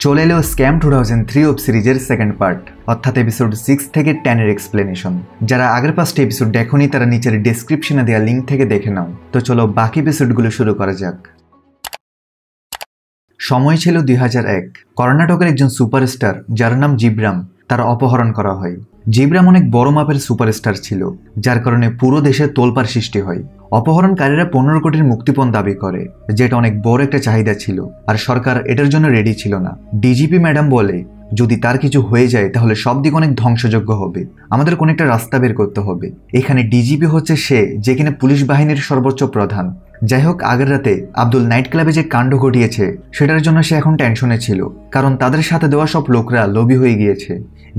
চলে এলো scam 2003 web সিরিজের সেকেন্ড পার্ট, অর্থাৎ এপিসোড 6 থেকে 10 এর এক্সপ্লেনেশন। যারা আগের 5টা এপিসোড দেখোনি তারা নিচের ডেসক্রিপশনে দেওয়া লিঙ্ক থেকে দেখে নাও। তো চলো বাকি এপিসোডগুলো শুরু করা যাক। সময় ছিল 2001। কর্ণাটকের একজন সুপারস্টার যার নাম জিব্রাম, তার অপহরণ করা হয়। জিব্রাম অনেক বড় মাপের সুপারস্টার ছিল, যার কারণে পুরো দেশে তোলপাড় সৃষ্টি হয়। অপহরণকারীরা 15 কোটির মুক্তিপণ দাবি করে, যেটা অনেক বড় একটা চাহিদা ছিল, আর সরকার এটার জন্য রেডি ছিল না। ডিজিপি ম্যাডাম বলে, যদি তার কিছু হয়ে যায় তাহলে সব দিক অনেক ধ্বংসযোগ্য হবে, আমাদের কোনো একটা রাস্তা বের করতে হবে। এখানে ডিজিপি হচ্ছে সে যে কিনা পুলিশ বাহিনীর সর্বোচ্চ প্রধান। যাই হোক, আগের রাতে আব্দুল নাইট ক্লাবে যে কাণ্ড ঘটিয়েছে সেটার জন্য সে এখন টেনশনে ছিল, কারণ তাদের সাথে দেওয়া সব লোকরা লোভী হয়ে গিয়েছে।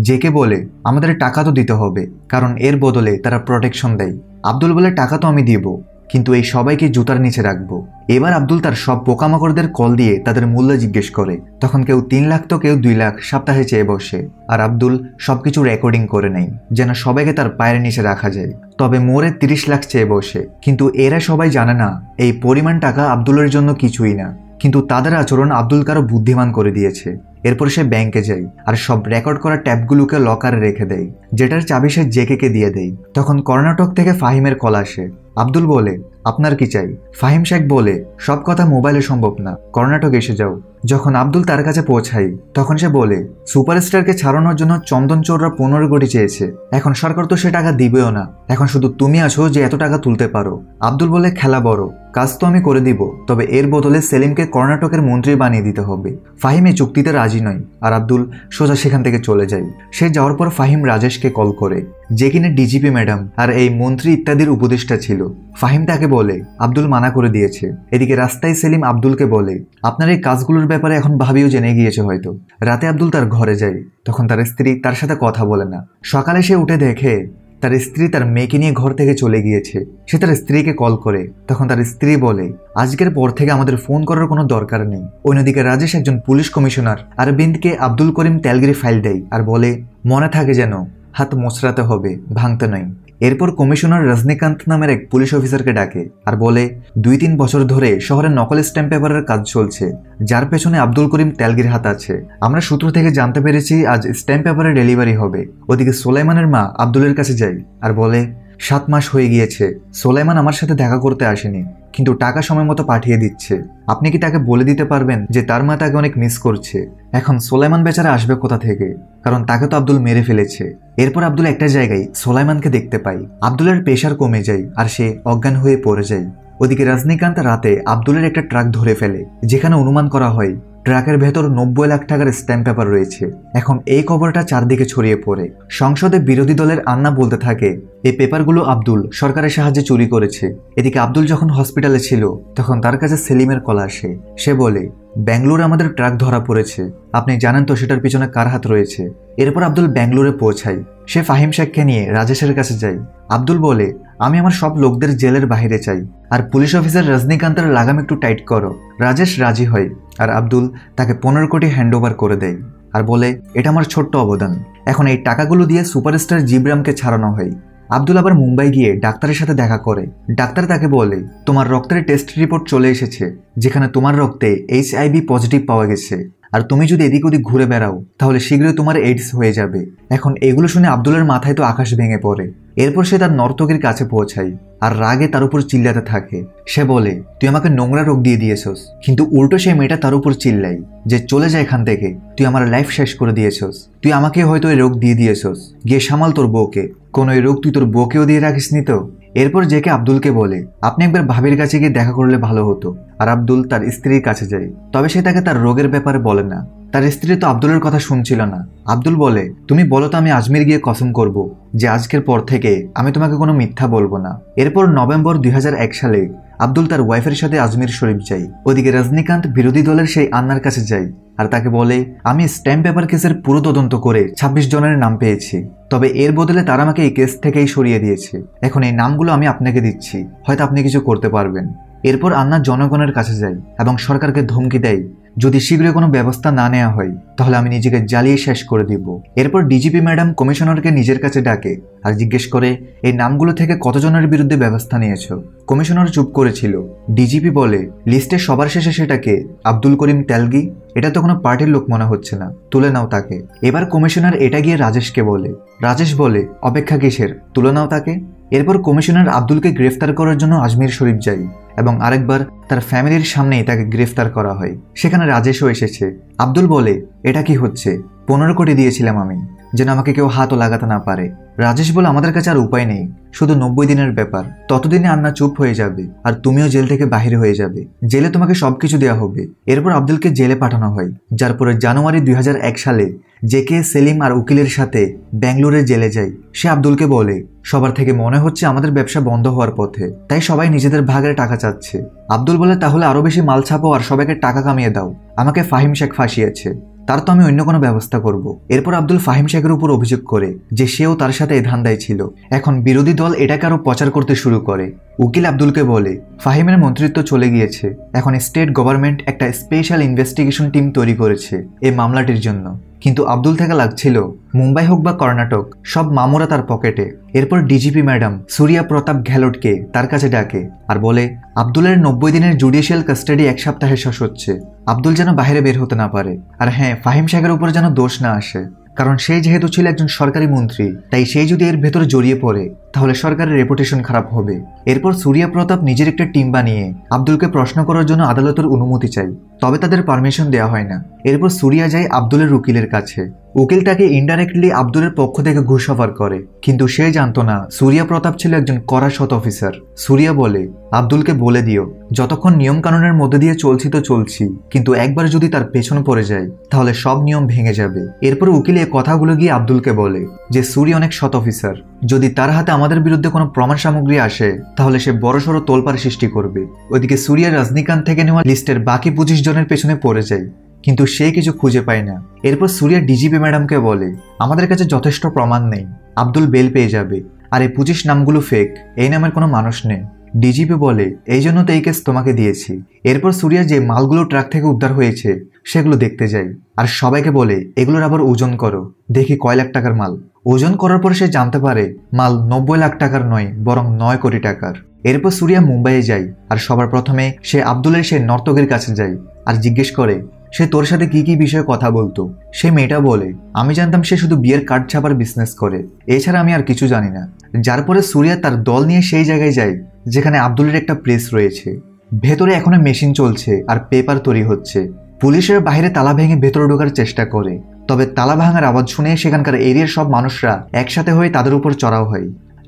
জেকে বলে, আমাদের টাকা তো দিতে হবে, কারণ এর বদলে তারা প্রোটেকশন দেয়। আব্দুল বলে, টাকা তো আমি দিব, কিন্তু এই সবাইকে জুতার নিচে রাখবো। এবার আব্দুল তার সব পোকামাকড়দের কল দিয়ে তাদের মূল্য জিজ্ঞেস করে। তখন কেউ 3 লাখ তো কেউ 2 লাখ সপ্তাহে চেয়ে বসে, আর আব্দুল সবকিছু রেকর্ডিং করে নেয় যেন সবাইকে তার পায়ের নিচে রাখা যায়। তবে মোরে 30 লাখ চেয়ে বসে, কিন্তু এরা সবাই জানে না এই পরিমাণ টাকা আব্দুলের জন্য কিছুই না। কিন্তু তাদের আচরণ আব্দুল কারো বুদ্ধিমান করে দিয়েছে। এরপর সে ব্যাংকে যায় আর সব রেকর্ড করা ট্যাপগুলোকে লকারে রেখে দেয়, যেটার চাবি সে জেকে দিয়ে দেয়। তখন কর্ণাটক থেকে ফাহিমের কল আসে। আব্দুল বলে, আপনার কি চাই? ফাহিম শেখ বলে, সব কথা মোবাইলে সম্ভব না, কর্ণাটক এসে যাও। যখন আব্দুল তার কাছে পৌঁছায় তখন সে বলে, সুপারস্টারকে ছাড়ানোর জন্য চন্দন চোররা 15 কোটি চেয়েছে, এখন সরকার তো সে টাকা দিবেও না, এখন শুধু তুমি আছো যে এত টাকা তুলতে পারো। আব্দুল বলে, খেলা বড়, কাজ তো আমি করে দিব, তবে এর বদলে সেলিমকে কর্ণাটকের মন্ত্রী বানিয়ে দিতে হবে। ফাহিম এই চুক্তিতে রাজি নয়, আর আব্দুল সোজা সেখান থেকে চলে যায়। সে যাওয়ার পর ফাহিম রাজেশকে কল করে, যে কিনা ডিজিপি ম্যাডাম আর এই মন্ত্রী ইত্যাদির উপদেষ্টা ছিল। ফাহিম তাকে বলে আব্দুল মানা করে দিয়েছে। এদিকে রাস্তায় সেলিম আব্দুলকে বলে, আপনার এই কাজগুলোর ব্যাপারে এখন ভাবিও জেনে গিয়েছে হয়তো। রাতে আব্দুল তার ঘরে যায়, তখন তার স্ত্রী তার সাথে কথা বলে না। সকালে সে উঠে দেখে তার স্ত্রী তার মেয়েকে নিয়ে ঘর থেকে চলে গিয়েছে। সে তার স্ত্রীকে কল করে, তখন তার স্ত্রী বলে, আজকের পর থেকে আমাদের ফোন করার কোনো দরকার নেই। অন্যদিকে রাজেশ একজন police commissioner অরবিন্দকে Abdul Karim তেলগিরি file দেয় আর বলে, মনে থাকে যেন হাত মোচড়াতে হবে, ভাঙতে নয়। এরপর কমিশনার রজনীকান্ত নামের এক পুলিশ অফিসারকে ডাকে আর বলে, 2-3 বছর ধরে শহরে নকল স্ট্যাম্প পেপারের কাজ চলছে, যার পেছনে আব্দুল করিম তেলগির হাত আছে। আমরা সূত্র থেকে জানতে পেরেছি আজ স্ট্যাম্প পেপারের ডেলিভারি হবে। ওদিকে সোলাইমানের মা আব্দুলের কাছে যায় আর বলে, 7 মাস হয়ে গিয়েছে সোলাইমান আমার সাথে দেখা করতে আসেনি, কিন্তু টাকা সময় মতো পাঠিয়ে দিচ্ছে। আপনি কি তাকে বলে দিতে পারবেন যে তার মা তাকে অনেক মিস করছে? এখন সোলাইমান বেচারা আসবে কোথা থেকে, কারণ তাকে তো আব্দুল মেরে ফেলেছে। এরপর আব্দুল একটা জায়গায় সোলাইমানকে দেখতে পায়। আব্দুলের প্রেশার কমে যায় আর সে অজ্ঞান হয়ে পড়ে যায়। ওদিকে রজনীকান্ত রাতে আব্দুলের একটা ট্রাক ধরে ফেলে, যেখানে অনুমান করা হয় ট্রাকের ভেতর 90 লাখ টাকার স্ট্যাম্প পেপার রয়েছে। এখন এই খবরটা চারদিকে ছড়িয়ে পড়ে। সংসদে বিরোধী দলের আন্না বলতে থাকে, এই পেপারগুলো আব্দুল সরকারের সাহায্যে চুরি করেছে। এদিকে আব্দুল যখন হসপিটালে ছিল তখন তার কাছে সেলিমের কল আসে। সে বলে, ব্যাঙ্গালোরে আমাদের ট্রাক ধরা পড়েছে, আপনি জানেন তো সেটার পিছনে কার হাত রয়েছে? এরপর আব্দুল ব্যাঙ্গালোরে পৌঁছায়। সে ফাহিম শেখকে নিয়ে রাজেশের কাছে যায়। আব্দুল বলে, আমি আমার সব লোকদের জেলের বাইরে চাই, আর পুলিশ অফিসার রজনীকান্তের লাগাম একটু টাইট করো। রাজেশ রাজি হয় আর আব্দুল তাকে 15 কোটি হ্যান্ড ওভার করে দেয় আর বলে, এটা আমার ছোট্ট অবদান। এখন এই টাকাগুলো দিয়ে সুপারস্টার জিব্রামকে ছাড়ানো হয়। আব্দুল আবার মুম্বাই গিয়ে ডাক্তারের সাথে দেখা করে। ডাক্তার তাকে বলে, তোমার রক্তের টেস্ট রিপোর্ট চলে এসেছে, যেখানে তোমার রক্তে HIV পজিটিভ পাওয়া গেছে, আর তুমি যদি এদিক ওদিক ঘুরে বেড়াও তাহলে শীঘ্রই তোমার এইডস হয়ে যাবে। এখন এগুলো শুনে আব্দুলের মাথায় তো আকাশ ভেঙে পড়ে। এরপর সে তার নর্তকীর কাছে পৌঁছায় আর রাগে তার উপর চিল্লাতে থাকে। সে বলে, তুই আমাকে নোংরা রোগ দিয়ে দিয়েছস, কিন্তু উল্টো সেই মেয়েটা তার উপর চিল্লাই যে চলে যায় এখান থেকে, তুই আমার লাইফ শেষ করে দিয়েছস, তুই আমাকে হয়তো এই রোগ দিয়ে দিয়েছস, গিয়ে সামাল তোর বউকে, কোন এই রোগ তুই তোর বউকেও দিয়ে রাখিস নি তো। এরপর জেকে আব্দুলকে বলে, আপনি একবার ভাবির কাছে গিয়ে দেখা করলে ভালো হতো। আর আব্দুল তার স্ত্রীর কাছে যায়, তবে সে তাকে তার রোগের ব্যাপারে বলে না। তার স্ত্রী তো আব্দুলের কথা শুনছিল না। আব্দুল বলে, তুমি বলো তো আমি আজমির গিয়ে কসম করব যে আজকের পর থেকে আমি তোমাকে কোনো মিথ্যা বলবো না। এরপর নভেম্বর 2001 সালে আব্দুল তার ওয়াইফের সাথে আজমির শরীফ যায়। ওদিকে রজনীকান্ত বিরোধী দলের সেই আন্নার কাছে যায় আর তাকে বলে, আমি স্ট্যাম্প পেপার কেসের পুরো তদন্ত করে 26 জনের নাম পেয়েছি, তবে এর বদলে তারা আমাকে এই কেস থেকেই সরিয়ে দিয়েছে। এখন এই নামগুলো আমি আপনাকে দিচ্ছি, হয়তো আপনি কিছু করতে পারবেন। এরপর আন্না জনগণের কাছে যায় এবং সরকারকে ধমকি দেয় যদি শীঘ্রই কোনো ব্যবস্থা না নেওয়া হয় তাহলে আমি নিজেকে জ্বালিয়ে শেষ করে দিব। এরপর ডিজিপি ম্যাডাম কমিশনারকে নিজের কাছে ডাকে আর জিজ্ঞেস করে এই নামগুলো থেকে কতজনের বিরুদ্ধে ব্যবস্থা নিয়েছো। কমিশনার চুপ করেছিল। ডিজিপি বলে লিস্টে সবার শেষে সেটাকে আব্দুল করিম তেলগি, এটা তো কোনো পার্টির লোক মনে হচ্ছে না, তুলে নাও তাকে। এবার কমিশনার এটা গিয়ে রাজেশকে বলে। রাজেশ বলে অপেক্ষা কিসের, তুলে নাও তাকে। এরপর কমিশনার আব্দুলকে গ্রেফতার করার জন্য আজমির শরীফ যায় এবং আরেকবার তার ফ্যামিলির সামনেই তাকে গ্রেফতার করা হয়। সেখানে রাজেশও এসেছে। আব্দুল বলে এটা কি হচ্ছে, 15 কোটি দিয়েছিলাম আমি, যেন আমাকে কেউ হাতও লাগাতে না পারে। রাজেশ বলে আমাদের কাছে আর উপায় নেই, শুধু 90 দিনের ব্যাপার, ততদিনে আন্না চুপ হয়ে যাবে আর তুমিও জেল থেকে বাহির হয়ে যাবে, জেলে তোমাকে সবকিছু দেওয়া হবে। এরপর আব্দুলকে জেলে পাঠানো হয়, যার পরে জানুয়ারি 2001 সালে জেকে সেলিম আর উকিলের সাথে ব্যাঙ্গালোরে জেলে যায়। সে আব্দুলকে বলে সবার থেকে মনে হচ্ছে আমাদের ব্যবসা বন্ধ হওয়ার পথে, তাই সবাই নিজেদের ভাগের টাকা চাচ্ছে। আব্দুল বলে তাহলে আরো বেশি মাল ছাপো আর সবাইকে টাকা কামিয়ে দাও, আমাকে ফাহিম শেখ ফাঁসিয়েছে, তার তো আমি অন্য কোনো ব্যবস্থা করব। এরপর আব্দুল ফাহিম শেখের উপর অভিযোগ করে যে সেও তার সাথে এই ধান্দায় ছিল। এখন বিরোধী দল এটাকে আরো প্রচার করতে শুরু করে। উকিল আব্দুলকে বলে ফাহিমের মন্ত্রিত্ব চলে গিয়েছে, এখন স্টেট গভর্নমেন্ট একটা স্পেশাল ইনভেস্টিগেশন টিম তৈরি করেছে এই মামলাটির জন্য। কিন্তু আব্দুল থেকে লাগছিল মুম্বাই হোক বা কর্ণাটক, সব মামুরা তার পকেটে। এরপর ডিজিপি ম্যাডাম সূর্যা প্রতাপ গেহলটকে তার কাছে ডাকে আর বলে আব্দুলের 90 দিনের জুডিশিয়াল কাস্টাডি 1 সপ্তাহে শেষ হচ্ছে, আব্দুল যেন বাইরে বের হতে না পারে। আর হ্যাঁ, ফাহিম শেখের উপর যেন দোষ না আসে, কারণ সেই যেহেতু ছিল একজন সরকারি মন্ত্রী, তাই সেই যদি এর ভেতরে জড়িয়ে পড়ে তাহলে সরকারের রেপুটেশন খারাপ হবে। এরপর সূর্যা প্রতাপ নিজের একটা টিম বানিয়ে আব্দুলকে প্রশ্ন করার জন্য আদালতের অনুমতি চাই, তবে তাদের পারমিশন দেওয়া হয় না। এরপর সূর্যা যায় আব্দুলের উকিলের কাছে। উকিল তাকে ইনডাইরেক্টলি আব্দুলের পক্ষ থেকে ঘুষ অফার করে, কিন্তু সে জানতো না সূর্যা প্রতাপ ছিল একজন কড়া সৎ অফিসার। সূর্যা বলে আব্দুলকে বলে দিও যতক্ষণ নিয়ম কানুনের মধ্যে দিয়ে চলছি তো চলছি, কিন্তু একবার যদি তার পেছন পড়ে যায় তাহলে সব নিয়ম ভেঙে যাবে। এরপর উকিল এই কথাগুলো গিয়ে আব্দুলকে বলে যে সূর্য অনেক সৎ অফিসার, যদি তার হাতে আমাদের বিরুদ্ধে কোনো প্রমাণ সামগ্রী আসে তাহলে সে বড়সড় তোলপাড় সৃষ্টি করবে। ওইদিকে সূর্যা রজনীকান্ত থেকে নেওয়া লিস্টের বাকি 25 জনের পেছনে পড়ে যায়, কিন্তু সে কিছু খুঁজে পায় না। এরপর সূর্যা ডিজিপি ম্যাডামকে বলে আমাদের কাছে যথেষ্ট প্রমাণ নেই, আব্দুল বেল পেয়ে যাবে, আর এই 25 নামগুলো ফেক, এই নামের কোনো মানুষ নেই। ডিজিপি বলে এই জন্য তো এই কেস তোমাকে দিয়েছি। এরপর সূর্যা যে মালগুলো ট্রাক থেকে উদ্ধার হয়েছে সেগুলো দেখতে যায় আর সবাইকে বলে এগুলোর আবার ওজন করো, দেখি কয় লাখ টাকার মাল। ওজন করার পর সে জানতে পারে মাল 90 লাখ টাকার নয়, বরং 9 কোটি টাকার। এরপর সূর্যা মুম্বাইয়ে যায় আর সবার প্রথমে সে আব্দুলের সেই নর্তকের কাছে যায় আর জিজ্ঞেস করে সে তোর সাথে কি কি বিষয়ে কথা বলতো। সে মেয়েটা বলে আমি জানতাম সে শুধু বিয়ের কার্ড ছাপার বিজনেস করে, এছাড়া আমি আর কিছু জানি না। যার পরে সূর্যা তার দল নিয়ে সেই জায়গায় যায় যেখানে আব্দুলের একটা প্রেস রয়েছে। ভেতরে এখনো মেশিন চলছে আর পেপার তৈরি হচ্ছে। পুলিশের বাইরে তালা ভেঙে ভেতরে ঢোকার চেষ্টা করে, তবে তালা ভাঙার আওয়াজ শুনে সেখানকার এরিয়ার সব মানুষরা একসাথে হয়ে তাদের উপর চড়াও হয়,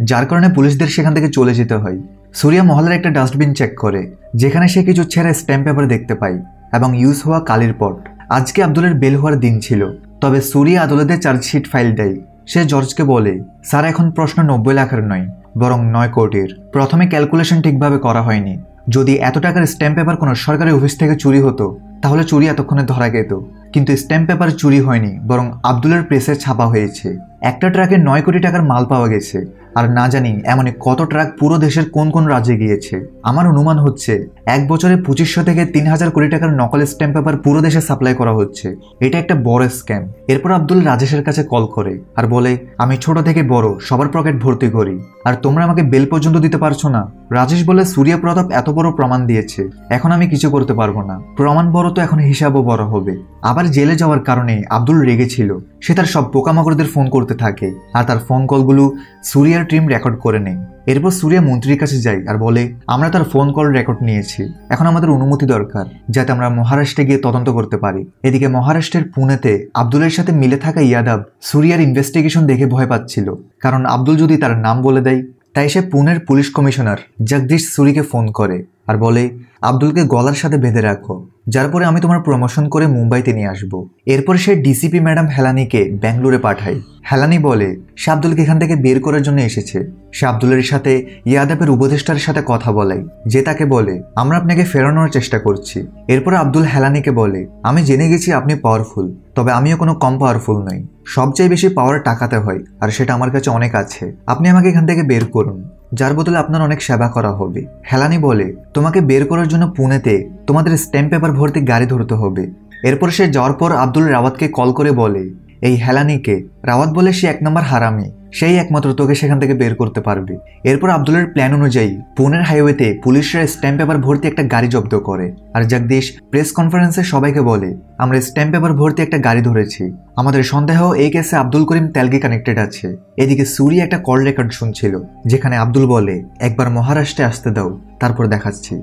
যার কারণে পুলিশদের সেখান থেকে চলে যেতে হয়। সূর্যা মহল্লার একটা ডাস্টবিন চেক করে, যেখানে সে কিছু ছেঁড়া স্ট্যাম্প পেপার দেখতে পায় এবং ইউজ হওয়া কালির পট। আজকে আব্দুলের বেল হওয়ার দিন ছিল, তবে সূর্যা আদালতে চার্জশিট ফাইল দেয়। সে জর্জকে বলে স্যার এখন প্রশ্ন 90 লাখের নয়, বরং 9 কোটির। প্রথমে ক্যালকুলেশন ঠিকভাবে করা হয়নি, যদি এত টাকার স্ট্যাম্প পেপার কোনো সরকারি অফিস থেকে চুরি হতো তাহলে চুরি এতক্ষণে ধরা যেত, কিন্তু স্ট্যাম্প পেপার চুরি হয়নি, বরং আব্দুলের প্রেসে ছাপা হয়েছে। একটা ট্রাকে 9 কোটি টাকার মাল পাওয়া গেছে, আর না জানি এমনই কত ট্রাক পুরো দেশের কোন কোন রাজ্যে গিয়েছে। আমার অনুমান হচ্ছে 1 বছরে 2500 থেকে 3000 কোটি টাকার নকল স্ট্যাম্প পেপার পুরো দেশে সাপ্লাই করা হচ্ছে। এটা একটা বড় স্ক্যাম। এরপর আব্দুল রাজেশের কাছে কল করে আর বলে আমি ছোট থেকে বড় সবার পকেট ভর্তি করি, আর তোমরা আমাকে বেল পর্যন্ত দিতে পারছো না। রাজেশ বলে সূর্যা প্রতাপ এত বড় প্রমাণ দিয়েছে, এখন আমি কিছু করতে পারবো না, প্রমাণ বড় তো এখন হিসাবও বড় হবে। আবার জেলে যাওয়ার কারণে আব্দুল রেগেছিল। সে তার সব পোকামাকড়দের ফোন করতে থাকে আর তার ফোন কলগুলো সূর্যার টিম রেকর্ড করে নেয়। এরপর সূর্যা মন্ত্রীর কাছে যায় আর বলে আমরা তার ফোন কল রেকর্ড নিয়েছি, এখন আমাদের অনুমতি দরকার যাতে আমরা মহারাষ্ট্রে গিয়ে তদন্ত করতে পারি। এদিকে মহারাষ্ট্রের পুনেতে আব্দুলের সাথে মিলে থাকা ইয়াদাব সূর্যার ইনভেস্টিগেশন দেখে ভয় পাচ্ছিল, কারণ আব্দুল যদি তার নাম বলে দেয়। তাই সে পুনের পুলিশ কমিশনার জগদীশ সুরিকে ফোন করে আর বলে আব্দুলকে গলার সাথে বেঁধে রাখো, যার পরে আমি তোমার প্রমোশন করে মুম্বাইতে নিয়ে আসবো। এরপর সে ডিসিপি ম্যাডাম হেলানিকে ব্যাঙ্গালোরে পাঠায়। হেলানি বলে সে আব্দুলকে এখান থেকে বের করার জন্য এসেছে। সে আব্দুলের সাথে ইয়াদাবের উপদেষ্টার সাথে কথা বলে, যে তাকে বলে আমরা আপনাকে ফেরানোর চেষ্টা করছি। এরপর আব্দুল হেলানিকে বলে আমি জেনে গেছি আপনি পাওয়ারফুল, তবে আমিও কোনো কম পাওয়ারফুল নই। সবচেয়ে বেশি পাওয়ার টাকাতে হয়, আর সেটা আমার কাছে অনেক আছে। আপনি আমাকে এখান থেকে বের করুন, যার বদলে আপনার অনেক সেবা করা হবে। হেলানি বলে তোমাকে বের করার জন্য পুনেতে তোমাদের স্ট্যাম্প পেপার ভর্তি গাড়ি ধরতে হবে, এরপর সে যাওয়ার পর আব্দুল রাওয়াতকে কল করে বলে, এই হেলানিকে। রাওয়াত বলে সে 1 নম্বর হারামি, সেই একমাত্র তোকে সেখান থেকে বের করতে পারবে। এরপর আব্দুলের প্ল্যান অনুযায়ী পুনের হাইওয়েতে পুলিশরা স্ট্যাম্প পেপার ভর্তি একটা গাড়ি জব্দ করে। আর জগদীশ প্রেস কনফারেন্সে সবাইকে বলে, আমরা স্ট্যাম্প পেপার ভর্তি একটা গাড়ি ধরেছি। আমাদের সন্দেহ এই কেসে আব্দুল করিম তেলগি কানেক্টেড আছে। এদিকে সুরি একটা কল রেকর্ড শুনছিল, যেখানে আব্দুল বলে, একবার মহারাষ্ট্রে আসতে দাও, তারপর দেখাচ্ছি।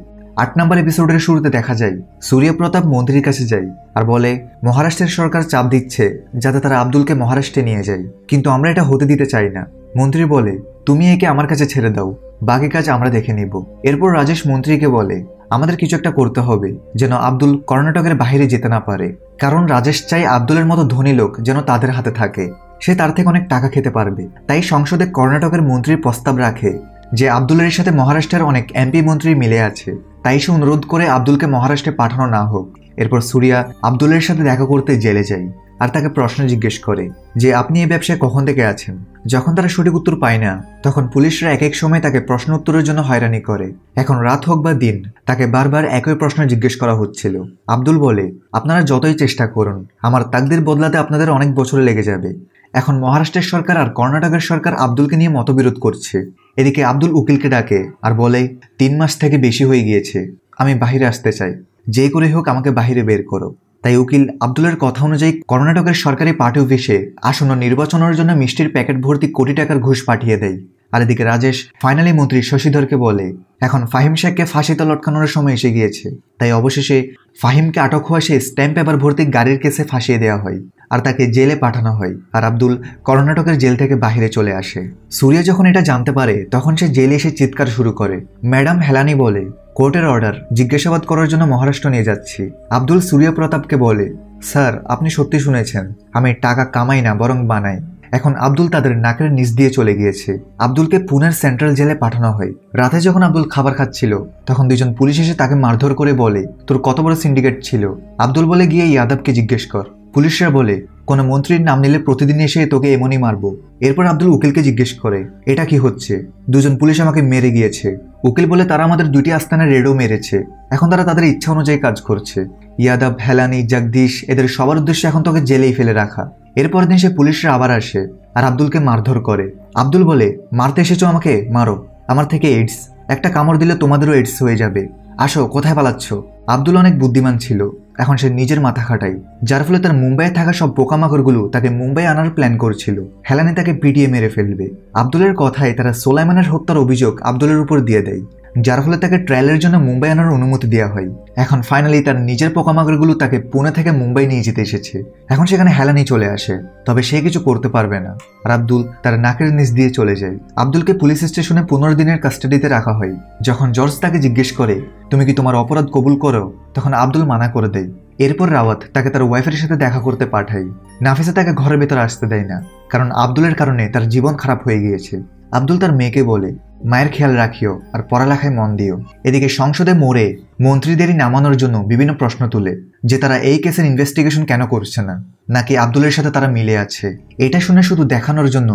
8 নম্বর এপিসোডের শুরুতে দেখা যায় সূর্য প্রতাপ মন্ত্রীর কাছে যায় আর বলে, মহারাষ্ট্রের সরকার চাপ দিচ্ছে যাতে তারা আব্দুলকে মহারাষ্ট্রে নিয়ে যায়, কিন্তু আমরা এটা হতে দিতে চাই না। মন্ত্রী বলে, তুমি একে আমার কাছে ছেড়ে দাও, বাকি কাজ আমরা দেখে নিব। এরপর রাজেশ মন্ত্রীকে বলে, আমাদের কিছু একটা করতে হবে যেন আব্দুল কর্ণাটকের বাইরে যেতে না পারে, কারণ রাজেশ চাই আব্দুলের মতো ধনী লোক যেন তাদের হাতে থাকে, সে তার থেকে অনেক টাকা খেতে পারবে। তাই সংসদে কর্ণাটকের মন্ত্রীর প্রস্তাব রাখে যে আব্দুলের সাথে মহারাষ্ট্রের অনেক এমপি মন্ত্রী মিলে আছে, তাই সে অনুরোধ করে আব্দুলকে মহারাষ্ট্রে পাঠানো না হোক। এরপর সূর্যা আব্দুলের সাথে দেখা করতে জেলে যায় আর তাকে প্রশ্ন জিজ্ঞেস করে যে আপনি এই ব্যবসায় কখন থেকে আছেন। যখন তারা সঠিক উত্তর পায় না, তখন পুলিশরা এক এক সময় তাকে প্রশ্ন উত্তরের জন্য হয়রানি করে। এখন রাত হোক বা দিন, তাকে বারবার একই প্রশ্ন জিজ্ঞেস করা হচ্ছিল। আব্দুল বলে, আপনারা যতই চেষ্টা করুন, আমার তাকদির বদলাতে আপনাদের অনেক বছর লেগে যাবে। এখন মহারাষ্ট্রের সরকার আর কর্ণাটকের সরকার আব্দুলকে নিয়ে মতবিরোধ করছে। এদিকে আব্দুল উকিলকে ডাকে আর বলে, 3 মাস থেকে বেশি হয়ে গিয়েছে, আমি বাহিরে আসতে চাই, যে করে হোক আমাকে বাহিরে বের করো। তাই উকিল আব্দুলের কথা অনুযায়ী কর্ণাটকের সরকারি পার্টি অফিসে আসন্ন নির্বাচনের জন্য মিষ্টির প্যাকেট ভর্তি কোটি টাকার ঘুষ পাঠিয়ে দেয়। আর এদিকে রাজেশ ফাইনালি মন্ত্রী শশীধরকে বলে, এখন ফাহিম শেখকে ফাঁসিতে লটকানোর সময় এসে গিয়েছে। তাই অবশেষে ফাহিমকে আটক হওয়া সে স্ট্যাম্প পেপার ভর্তি গাড়ির কেসে ফাঁসিয়ে দেওয়া হয় আর তাকে জেলে পাঠানো হয়। আর আব্দুল কর্ণাটকের জেল থেকে বাহিরে চলে আসে। সূর্য যখন এটা জানতে পারে, তখন সে জেলে এসে চিৎকার শুরু করে। ম্যাডাম হেলানি বলে, কোর্টের অর্ডার, জিজ্ঞাসাবাদ করার জন্য মহারাষ্ট্র নিয়ে যাচ্ছি। আব্দুল সূর্য প্রতাপকে বলে, স্যার আপনি সত্যি শুনেছেন, আমি টাকা কামাই না বরং বানাই। এখন আব্দুল তাদের নাকের নিচ দিয়ে চলে গিয়েছে। আব্দুলকে পুনের সেন্ট্রাল জেলে পাঠানো হয়। রাতে যখন আব্দুল খাবার খাচ্ছিল, তখন 2জন পুলিশ এসে তাকে মারধর করে বলে, তোর কত বড় সিন্ডিকেট ছিল। আব্দুল বলে, গিয়ে ইয়াদবকে জিজ্ঞেস কর। পুলিশরা বলে, কোনো মন্ত্রীর নাম নিলে প্রতিদিন এসে তোকে এমনই মারবো। এরপর আব্দুল উকিলকে জিজ্ঞেস করে, এটা কি হচ্ছে? 2জন পুলিশ আমাকে মেরে গিয়েছে। উকিল বলে, তারা আমাদের 2টি আস্তানার রেডও মেরেছে, এখন তারা তাদের ইচ্ছা অনুযায়ী কাজ করছে। ইয়াদব, হেলানি, জগদীশ এদের সবার উদ্দেশ্যে এখন তোকে জেলেই ফেলে রাখা। এরপর দিন সে পুলিশরা আবার আসে আর আব্দুলকে মারধর করে। আব্দুল বলে, মারতে এসেছো আমাকে, মারো, আমার থেকে এইডস, একটা কামড় দিলে তোমাদেরও এইডস হয়ে যাবে, আসো, কোথায় পালাচ্ছ? আব্দুল অনেক বুদ্ধিমান ছিল, এখন সে নিজের মাথা খাটায়, যার ফলে তার মুম্বাইয়ে থাকা সব পোকামাকড়গুলো তাকে মুম্বাই আনার প্ল্যান করছিল। হেলানি তাকে পিটিয়ে মেরে ফেলবে। আব্দুলের কথায় তারা সোলাইমানের হত্যার অভিযোগ আব্দুলের উপর দিয়ে দেয়, যার ফলে তাকে ট্রায়ালের জন্য মুম্বাই আনার অনুমতি দেওয়া হয়। এখন ফাইনালি তার নিজের পোকামাকড়গুলো তাকে পুনে থেকে মুম্বাই নিয়ে যেতে এসেছে। এখন সেখানে হেলানি চলে আসে, তবে সে কিছু করতে পারবে না আর আব্দুল তার নাকের নিচ দিয়ে চলে যায়। আব্দুলকে পুলিশ স্টেশনে 15 দিনের কাস্টাডিতে রাখা হয়। যখন জর্জ তাকে জিজ্ঞেস করে, তুমি কি তোমার অপরাধ কবুল করো, তখন আব্দুল মানা করে দেয়। এরপর রাওয়াত তাকে তার ওয়াইফের সাথে দেখা করতে পাঠায়। নাফিসা তাকে ঘরের ভেতরে আসতে দেয় না, কারণ আব্দুলের কারণে তার জীবন খারাপ হয়ে গিয়েছে। আব্দুল তার মেয়েকে বলে, মায়ের খেয়াল রাখিও আর পড়ালেখায় মন দিও। এদিকে সংসদে মোড়ে মন্ত্রীদেরই নামানোর জন্য বিভিন্ন প্রশ্ন তুলে, যে তারা এই কেসের ইনভেস্টিগেশন কেন করছে না, নাকি আব্দুলের সাথে তারা মিলে আছে। এটা শুনে শুধু দেখানোর জন্য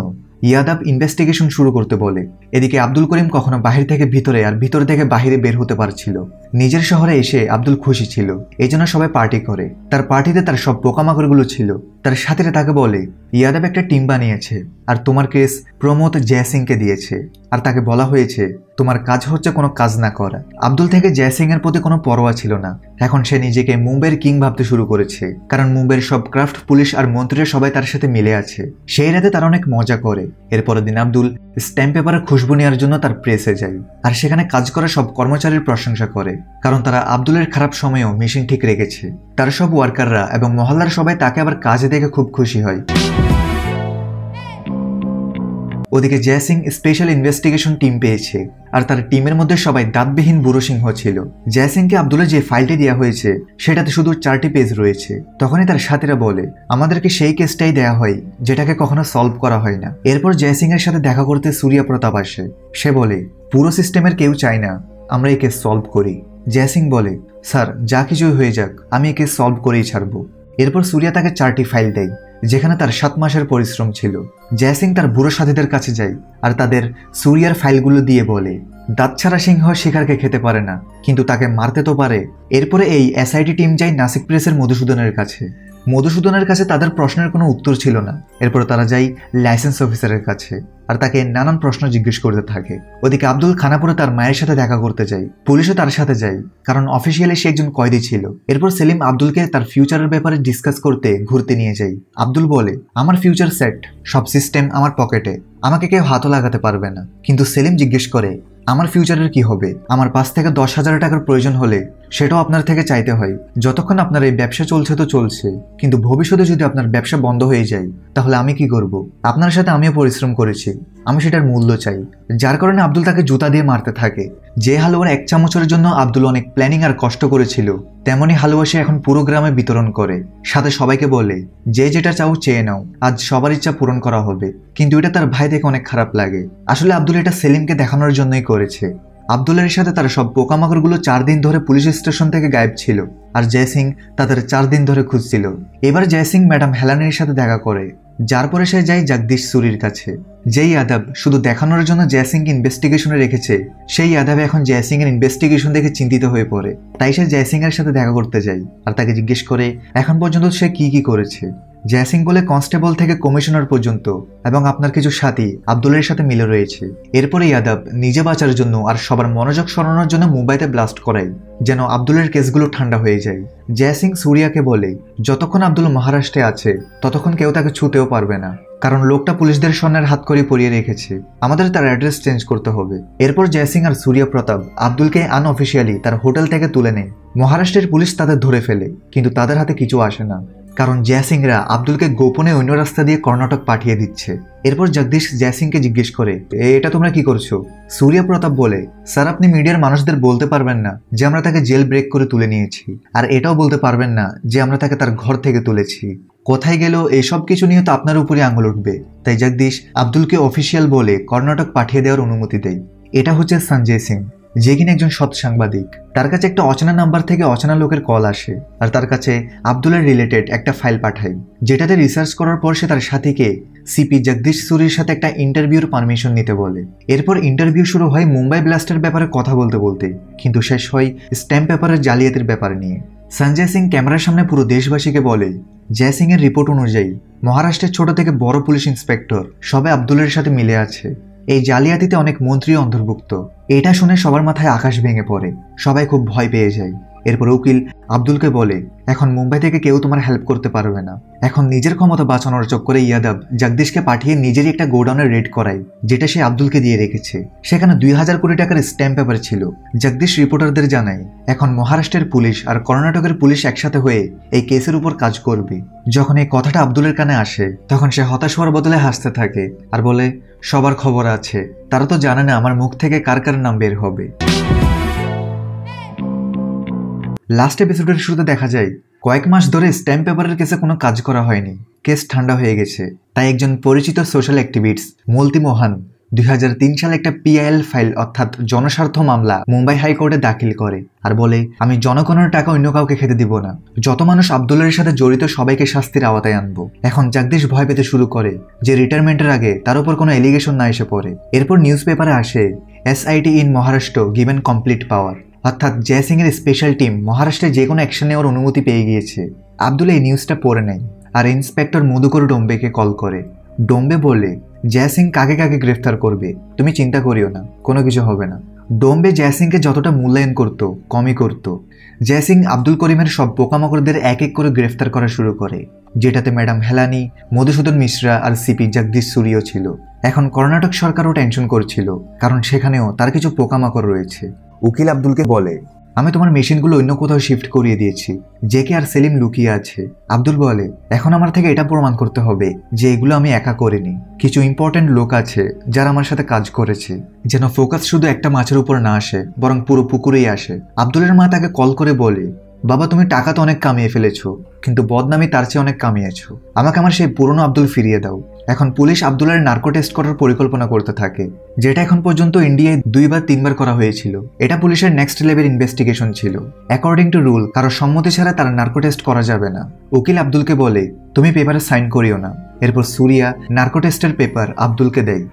ইয়াদব ইনভেস্টিগেশন শুরু করতে বলে। এদিকে আব্দুল করিম কখনো বাহির থেকে ভিতরে আর ভিতর থেকে বাহিরে বের হতে পারছিল। নিজের শহরে এসে আব্দুল খুশি ছিল, এই জন্য সবাই পার্টি করে। তার পার্টিতে তার সব পোকামাকড়গুলো ছিল। তার সাথীরা তাকে বলে, ইয়াদব একটা টিম বানিয়েছে আর তোমার কেস প্রমোদ জয়সিংকে দিয়েছে, আর তাকে বলা হয়েছে তোমার কাজ হচ্ছে কোনো কাজ না করা। আব্দুল থেকে জয়সিং এর প্রতি কোনো পরোয়া ছিল না। এখন সে নিজেকে মুম্বাইয়ের কিং ভাবতে শুরু করেছে, কারণ মুম্বাইয়ের সব ক্রাফট পুলিশ আর মন্ত্রীরা সবাই তার সাথে মিলে আছে। সেই রাতে তারা অনেক মজা করে। এরপরের দিন আব্দুল স্ট্যাম্প পেপারের খুশবু নেওয়ার জন্য তার প্রেসে যায়, আর সেখানে কাজ করা সব কর্মচারীর প্রশংসা করে, কারণ তারা আব্দুলের খারাপ সময়েও মেশিন ঠিক রেখেছে। তার সব ওয়ার্কাররা এবং মহল্লার সবাই তাকে আবার কাজে দেখে খুব খুশি হয়। ওদিকে জয়সিং স্পেশাল ইনভেস্টিগেশন টিম পেয়েছে, আর তার টিমের মধ্যে সবাই দাঁতবিহীন বুড়ো সিংহ ছিল। জয়সিংকে আব্দুলের যে ফাইলটি দেওয়া হয়েছে সেটাতে শুধু 4টি পেজ রয়েছে। তখনই তার সাথীরা বলে, আমাদেরকে সেই কেসটাই দেয়া হয় যেটাকে কখনো সলভ করা হয় না। এরপর জয়সিং এর সাথে দেখা করতে সূর্য প্রতাপ আসে। সে বলে, পুরো সিস্টেমের কেউ চায় না আমরা এই কেস সলভ করি। জয়সিং বলে, স্যার যা কিছুই হয়ে যাক, আমি এই কেস সলভ করেই ছাড়বো। এরপর সূর্য তাকে 4টি ফাইল দেয়, যেখানে তার 7 মাসের পরিশ্রম ছিল। জয়সিং তার বুড়ো সাথীদের কাছে যায় আর তাদের সূর্যের ফাইলগুলো দিয়ে বলে, দাঁত ছাড়া সিংহ শিকারকে খেতে পারে না, কিন্তু তাকে মারতে তো পারে। এরপরে এই এসআইটি টিম যায় নাসিক প্রেসের মধুসূদনের কাছে। মধুসূদনের কাছে তাদের প্রশ্নের কোনো উত্তর ছিল না। এরপর তারা যায় লাইসেন্স অফিসারের কাছে আর তাকে নানান প্রশ্ন জিজ্ঞেস করতে থাকে। ওদিকে আব্দুল খানাপুরে তার মায়ের সাথে দেখা করতে যায়, পুলিশও তার সাথে যায়, কারণ অফিসিয়ালি সে একজন কয়েদি ছিল। এরপর সেলিম আব্দুলকে তার ফিউচারের ব্যাপারে ডিসকাস করতে ঘুরতে নিয়ে যায়। আব্দুল বলে, আমার ফিউচার সেট, সব সিস্টেম আমার পকেটে, আমাকে কেউ হাতও লাগাতে পারবে না। কিন্তু সেলিম জিজ্ঞেস করে, আমার ফিউচারের কি হবে? আমার 5 থেকে 10,000 টাকার প্রয়োজন হলে সেটাও আপনার থেকে চাইতে হয়। যতক্ষণ আপনার এই ব্যবসা চলছে তো চলছে, কিন্তু ভবিষ্যতে যদি আপনার ব্যবসা বন্ধ হয়ে যায় তাহলে আমি কি করব? আপনার সাথে আমিও পরিশ্রম করেছি, আমি সেটার মূল্য চাই। যার কারণে আব্দুল তাকে জুতা দিয়ে মারতে থাকে। যে হালুয়ার 1 চামচের জন্য আব্দুল অনেক প্ল্যানিং আর কষ্ট করেছিল, তেমনই হালুয়া সে এখন পুরো গ্রামে বিতরণ করে। সাথে সবাইকে বলে, যে যেটা চাও চেয়ে নাও, আজ সবার ইচ্ছা পূরণ করা হবে। কিন্তু এটা তার ভাই দেখে অনেক খারাপ লাগে। আসলে আব্দুল এটা সেলিমকে দেখানোর জন্যই করেছে। আব্দুলের সাথে তার সব পোকামাকড়গুলো 4 দিন ধরে পুলিশ স্টেশন থেকে গায়েব ছিল, আর জয়সিং তাদের 4 দিন ধরে খুঁজছিল। এবার জয়সিং ম্যাডাম হেলানির সাথে দেখা করে, যার পরে সে যায় জগদীশ সুরির কাছে। যেই আদাব শুধু দেখানোর জন্য জয়সিংকে ইনভেস্টিগেশনে রেখেছে, সেই আদাবে এখন জয়সিং এর ইনভেস্টিগেশন দেখে চিন্তিত হয়ে পড়ে। তাই সে জয়সিং এর সাথে দেখা করতে যায় আর তাকে জিজ্ঞেস করে এখন পর্যন্ত সে কি কি করেছে। জয়সিং বলে, কনস্টেবল থেকে কমিশনার পর্যন্ত, এবং আপনার কিছু সাথী আব্দুলের সাথে মিলে রয়েছে। এরপরে ইয়াদাব নিজে বাঁচার জন্য আর সবার মনোযোগ সরানোর জন্য মুম্বাইতে ব্লাস্ট করায়, যেন আব্দুলের কেসগুলো ঠান্ডা হয়ে যায়। জয়সিং সুরিয়াকে বলে, যতক্ষণ আব্দুল মহারাষ্ট্রে আছে ততক্ষণ কেউ তাকে ছুতেও পারবে না, কারণ লোকটা পুলিশদের স্বর্ণের হাত করে পরিয়ে রেখেছে। আমাদের তার অ্যাড্রেস চেঞ্জ করতে হবে। এরপর জয়সিং আর সূর্য প্রতাপ আব্দুলকে আনঅফিসিয়ালি তার হোটেল থেকে তুলে নেয়। মহারাষ্ট্রের পুলিশ তাদের ধরে ফেলে, কিন্তু তাদের হাতে কিছু আসে না, কারণ জয়সিংরা আব্দুলকে গোপনে অন্য রাস্তা দিয়ে কর্ণাটক পাঠিয়ে দিচ্ছে। এরপর জগদীশ জয়সিংকে জিজ্ঞেস করে, এটা তোমরা কি করছো? সূর্য প্রতাপ বলে, স্যার আপনি মিডিয়ার মানুষদের বলতে পারবেন না যে আমরা তাকে জেল ব্রেক করে তুলে নিয়েছি, আর এটাও বলতে পারবেন না যে আমরা তাকে তার ঘর থেকে তুলেছি। কোথায় গেল এসব কিছু নিয়ে তো আপনার উপরে আঙুল উঠবে। তাই জগদীশ আব্দুলকে অফিসিয়াল বলে কর্ণাটক পাঠিয়ে দেওয়ার অনুমতি দেয়। এটা হচ্ছে সঞ্জয় সিং, যে কিনা একজন সৎ সাংবাদিক। তার কাছে একটা অচেনা নাম্বার থেকে অচেনা লোকের কল আসে, আর তার কাছে আব্দুলের রিলেটেড একটা ফাইল পাঠায়, যেটাতে রিসার্চ করার পর সে তার সাথীকে সিপি জগদীশ সুরির সাথে একটা ইন্টারভিউর পারমিশন নিতে বলে। এরপর ইন্টারভিউ শুরু হয় মুম্বাই ব্লাস্টের ব্যাপারে কথা বলতে বলতে, কিন্তু শেষ হয় স্ট্যাম্প পেপারের জালিয়াতির ব্যাপার নিয়ে। সঞ্জয় সিং ক্যামেরার সামনে পুরো দেশবাসীকে বলে, জয়সিং এর রিপোর্ট অনুযায়ী মহারাষ্ট্রের ছোট থেকে বড় পুলিশ ইন্সপেক্টর সবে আব্দুলের সাথে মিলে আছে। এই জালিয়াতিতে অনেক মন্ত্রী অন্তর্ভুক্ত। এটা শুনে সবার মাথায় আকাশ ভেঙে পড়ে, সবাই খুব ভয় পেয়ে যায়। এরপর উকিল আব্দুলকে বলে, এখন মুম্বাই থেকে কেউ তোমার হেল্প করতে পারবে না। এখন নিজের ক্ষমতা বাঁচানোর চক্করে ইয়াদব জগদীশকে পাঠিয়ে নিজেরই একটা গোডাউনের রেড করায়, যেটা সে আব্দুলকে দিয়ে রেখেছে। সেখানে 2000 কোটি টাকার স্ট্যাম্প পেপার ছিল। জগদীশ রিপোর্টারদের জানায়, এখন মহারাষ্ট্রের পুলিশ আর কর্ণাটকের পুলিশ একসাথে হয়ে এই কেসের উপর কাজ করবে। যখন এই কথাটা আব্দুলের কানে আসে, তখন সে হতাশ হওয়ার বদলে হাসতে থাকে আর বলে, সবার খবর আছে, তারা তো জানে না আমার মুখ থেকে কার কার নাম বের হবে। লাস্ট এপিসোডের শুরুতে দেখা যায় কয়েক মাস ধরে স্ট্যাম্প পেপারের কেসে কোনো কাজ করা হয়নি, কেস ঠান্ডা হয়ে গেছে। তাই একজন পরিচিত সোশ্যাল অ্যাক্টিভিস্ট মলতি মোহন 2003 সালে একটা পিআইএল ফাইল অর্থাৎ জনস্বার্থ মামলা মুম্বাই হাইকোর্টে দাখিল করে আর বলে, আমি জনগণের টাকা অন্য কাউকে খেতে দিব না, যত মানুষ আব্দুলের সাথে জড়িত সবাইকে শাস্তির আওতায় আনবো। এখন জগদীশ ভয় পেতে শুরু করে যে রিটায়ারমেন্টের আগে তার উপর কোনো এলিগেশন না এসে পড়ে। এরপর নিউজ পেপারে আসে SIT in Maharashtra given complete power, অর্থাৎ জয়সিং এর স্পেশাল টিম মহারাষ্ট্রে যে কোনো অ্যাকশন নেওয়ার অনুমতি পেয়ে গিয়েছে। আব্দুল এই নিউজটা পড়ে নেয় আর ইন্সপেক্টর মধুকর ডোম্বেকে কল করে। ডোম্বে বলে, জয়সিং কাকে কাকে গ্রেফতার করবে, তুমি চিন্তা করিও না, কোনো কিছু হবে না। ডোম্বে জয়সিংকে যতটা মূল্যায়ন করত কমই করত। জয়সিং আব্দুল করিমের সব পোকামাকড়দের এক এক করে গ্রেফতার করা শুরু করে, যেটাতে ম্যাডাম হেলানি, মধুসূদন মিশ্রা আর সিপি জগদীশ সুরিও ছিল। এখন কর্ণাটক সরকারও টেনশন করছিল, কারণ সেখানেও তার কিছু পোকামাকড় রয়েছে। উকিল আব্দুলকে বলে, আমি তোমার মেশিনগুলো অন্য কোথাও শিফট করিয়ে দিয়েছি, জেকে আর সেলিম লুকিয়ে আছে। আব্দুল বলে, এখন আমার থেকে এটা প্রমাণ করতে হবে যে এগুলো আমি একা করিনি, কিছু ইম্পর্টেন্ট লোক আছে যারা আমার সাথে কাজ করেছে, যেন ফোকাস শুধু একটা মাছের উপর না আসে বরং পুরো পুকুরেই আসে। আব্দুলের মা তাকে কল করে বলে, বাবা তুমি টাকা তো অনেক কামিয়ে ফেলেছো, কিন্তু বদনামি তার চেয়ে অনেক কামিয়েছো, আমাকে আমার সেই পুরনো আব্দুল ফিরিয়ে দাও। এখন পুলিশ আব্দুলের নার্কো টেস্ট করার পরিকল্পনা করতে থাকে, যেটা এখন পর্যন্ত ইন্ডিয়ায় 2 বা 3 বার করা হয়েছিল। এটা পুলিশের নেক্সট লেভেল ইনভেস্টিগেশন ছিল। অ্যাকর্ডিং টু রুল কারো সম্মতি ছাড়া তার নার্কো টেস্ট করা যাবে না। উকিল আব্দুলকে বলে, তুমি পেপারে সাইন করিও না। এরপর সুরিয়া নার্কো টেস্টের পেপার আব্দুলকে দেয়।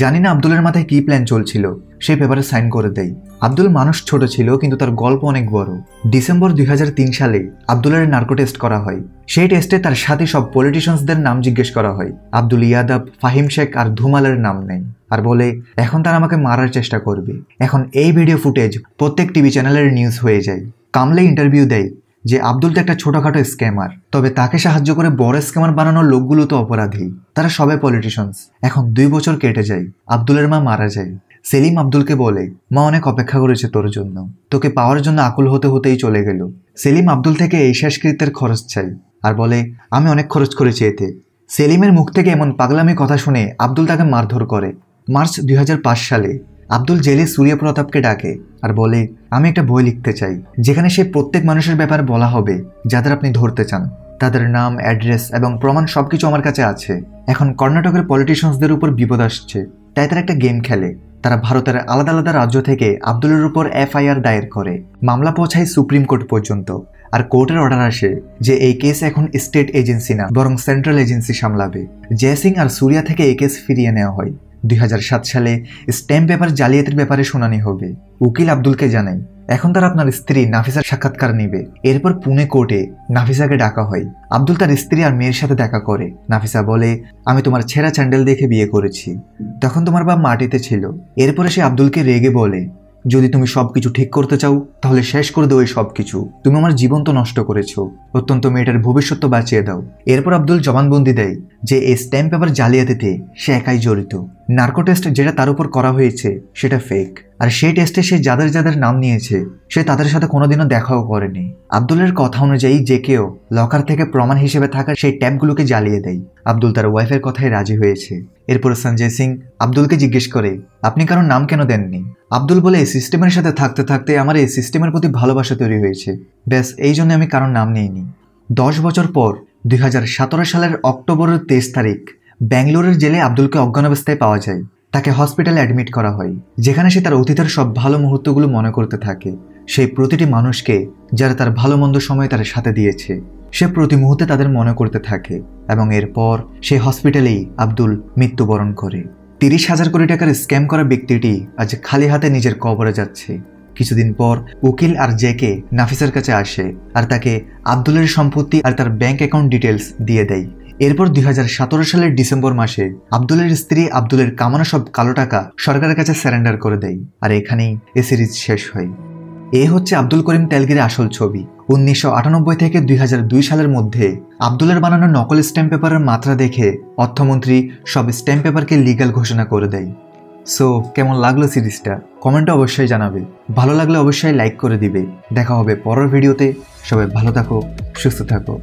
জানি না আব্দুলের মাথায় কি প্ল্যান চলছিল, সেই পেপারে সাইন করে দেয়। আব্দুল মানুষ ছোট ছিল, কিন্তু তার গল্প অনেক বড়। ডিসেম্বর 2003 সালে আব্দুলের নার্কো টেস্ট করা হয়। সেই টেস্টে তার সাথে সব পলিটিশিয়ানসদের নাম জিজ্ঞেস করা হয়। আব্দুল ইয়াদাব, ফাহিম শেখ আর ধুমালের নাম নেই, আর বলে এখন তারা আমাকে মারার চেষ্টা করবে। এখন এই ভিডিও ফুটেজ প্রত্যেক টিভি চ্যানেলের নিউজ হয়ে যায়। কামলে ইন্টারভিউ দেয় যে আব্দুল তো একটা ছোটখাটো স্ক্যামার, তবে তাকে সাহায্য করে বড় স্ক্যামার বানানোর লোকগুলো তো অপরাধী, তারা সবাই পলিটিশিয়ানস। এখন 2 বছর কেটে যায়, আব্দুলের মা মারা যায়। সেলিম আব্দুলকে বলে, মা অনেক অপেক্ষা করেছে তোর জন্য, তোকে পাওয়ার জন্য আকুল হতে হতেই চলে গেল। সেলিম আব্দুল থেকে এই শেষকৃত্যের খরচ চাই, আর বলে আমি অনেক খরচ করেছি এতে। সেলিমের মুখ থেকে এমন পাগলামি কথা শুনে আব্দুল তাকে মারধর করে। মার্চ 2005 সালে আব্দুল জেলে সূর্য প্রতাপকে ডাকে আর বলে, আমি একটা বই লিখতে চাই যেখানে সেই প্রত্যেক মানুষের ব্যাপারে বলা হবে যাদের আপনি ধরতে চান। তাদের নাম, অ্যাড্রেস এবং প্রমাণ সবকিছু আমার কাছে আছে। এখন কর্ণাটকের পলিটিশিয়ানসদের উপর বিপদ আসছে, তাই তারা একটা গেম খেলে। তারা ভারতের আলাদা আলাদা রাজ্য থেকে আব্দুলের উপর FIR দায়ের করে। মামলা পৌঁছায় সুপ্রিম কোর্ট পর্যন্ত, আর কোর্টের অর্ডার আসে যে এই কেস এখন স্টেট এজেন্সি না, বরং সেন্ট্রাল এজেন্সি সামলাবে। জয়সিং আর সূর্যা থেকে এই কেস ফিরিয়ে নেওয়া হয়। 2007 সালে স্ট্যাম্প পেপার জালিয়াতির ব্যাপারে শুনানি হবে। উকিল আব্দুলকে জানায় এখন তারা আপনার স্ত্রী নাফিসার সাক্ষাৎকার নিবে। এরপর পুনে কোর্টে নাফিসাকে ডাকা হয়। আব্দুল তার স্ত্রী আর মেয়ের সাথে দেখা করে। নাফিসা বলে, আমি তোমার ছেঁড়া স্যান্ডেল দেখে বিয়ে করেছি, তখন তোমার বাপ মাটিতে ছিল। এরপরে সে আব্দুলকে রেগে বলে, যদি তুমি সবকিছু ঠিক করতে চাও তাহলে শেষ করে দাও এই সবকিছু, তুমি আমার জীবন তো নষ্ট করেছো, অত্যন্ত মেয়েটার ভবিষ্যৎ তো বাঁচিয়ে দাও। এরপর আব্দুল জবানবন্দি দেয় যে এই স্ট্যাম্প পেপার জালিয়াতিতে সে একাই জড়িত। নার্কো টেস্ট যেটা তার উপর করা হয়েছে সেটা ফেক, আর সেই টেস্টে সে যাদের যাদের নাম নিয়েছে সে তাদের সাথে কোনোদিনও দেখাও করেনি। আব্দুলের কথা অনুযায়ী যে কেউ লকার থেকে প্রমাণ হিসেবে থাকা সেই ট্যাবগুলোকে জ্বালিয়ে দেয়। আব্দুল তার ওয়াইফের কথায় রাজি হয়েছে। এরপর সঞ্জয় সিং আব্দুলকে জিজ্ঞেস করে, আপনি কারোর নাম কেন দেননি? আব্দুল বলে, এই সিস্টেমের সাথে থাকতে থাকতে আমার এই সিস্টেমের প্রতি ভালোবাসা তৈরি হয়েছে, ব্যাস এই জন্য আমি কারোর নাম নিইনি। 10 বছর পর 2017 সালের অক্টোবরের 23 তারিখ ব্যাঙ্গালোরের জেলে আব্দুলকে অজ্ঞান অবস্থায় পাওয়া যায়। তাকে হসপিটালে অ্যাডমিট করা হয়, যেখানে সে তার অতীতের সব ভালো মুহূর্তগুলো মনে করতে থাকে। সেই প্রতিটি মানুষকে যারা তার ভালো মন্দ সময় তার সাথে দিয়েছে, সে প্রতি মুহূর্তে তাদের মনে করতে থাকে। এবং এরপর সেই হসপিটালেই আব্দুল মৃত্যুবরণ করে। 30,000 কোটি টাকার স্ক্যাম করা ব্যক্তিটি আজ খালি হাতে নিজের কবরে যাচ্ছে। কিছুদিন পর উকিল আর জেকে নাফিসার কাছে আসে আর তাকে আব্দুলের সম্পত্তি আর তার ব্যাংক অ্যাকাউন্ট ডিটেলস দিয়ে দেয়। এরপর 2017 সালের ডিসেম্বর মাসে আব্দুলের স্ত্রী আব্দুলের কামানো সব কালো টাকা সরকারের কাছে সারেন্ডার করে দেয়। আর এখানেই এ সিরিজ শেষ হয়। এ হচ্ছে আব্দুল করিম তেলগির আসল ছবি। 1998 থেকে 2002 সালের মধ্যে আব্দুলের বানানো নকল স্ট্যাম্প পেপারের মাত্রা দেখে অর্থমন্ত্রী সব স্ট্যাম্প পেপারকে লিগ্যাল ঘোষণা করে দেয়। সো কেমন লাগলো সিরিজটা কমেন্টে অবশ্যই জানাবে। ভালো লাগলে অবশ্যই লাইক করে দিবে। দেখা হবে পরের ভিডিওতে। সবাই ভালো থাকো, সুস্থ থাকো।